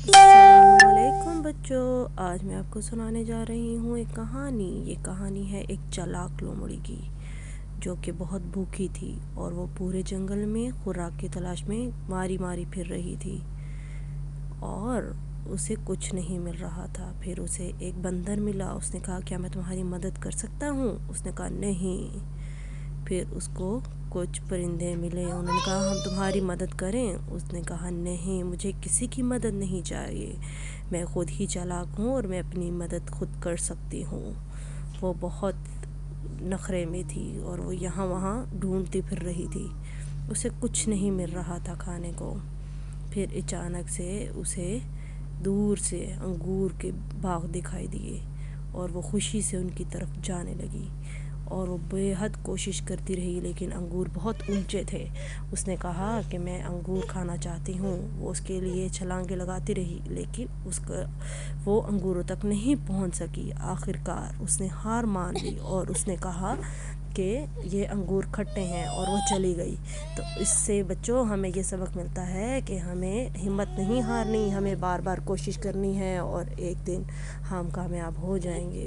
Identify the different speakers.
Speaker 1: अस्सलामुअलैकुम बच्चों, आज मैं आपको सुनाने जा रही हूँ एक कहानी। ये कहानी है एक चालाक लोमड़ी की, जो कि बहुत भूखी थी और वो पूरे जंगल में खुराक की तलाश में मारी मारी फिर रही थी और उसे कुछ नहीं मिल रहा था। फिर उसे एक बंदर मिला। उसने कहा, क्या मैं तुम्हारी मदद कर सकता हूँ? उसने कहा, नहीं। फिर उसको कुछ परिंदे मिले। उन्होंने कहा, हम तुम्हारी मदद करें? उसने कहा, नहीं, मुझे किसी की मदद नहीं चाहिए, मैं ख़ुद ही चालाक हूँ और मैं अपनी मदद खुद कर सकती हूँ। वो बहुत नखरे में थी और वो यहाँ वहाँ ढूंढती फिर रही थी। उसे कुछ नहीं मिल रहा था खाने को। फिर अचानक से उसे दूर से अंगूर के बाग दिखाई दिए और वो खुशी से उनकी तरफ जाने लगी और वो बेहद कोशिश करती रही, लेकिन अंगूर बहुत ऊंचे थे। उसने कहा कि मैं अंगूर खाना चाहती हूँ। वो उसके लिए छलांगे लगाती रही, लेकिन वो अंगूरों तक नहीं पहुँच सकी। आखिरकार उसने हार मान ली और उसने कहा कि ये अंगूर खट्टे हैं, और वो चली गई। तो इससे बच्चों हमें ये सबक मिलता है कि हमें हिम्मत नहीं हारनी, हमें बार बार कोशिश करनी है और एक दिन हम कामयाब हो जाएंगे।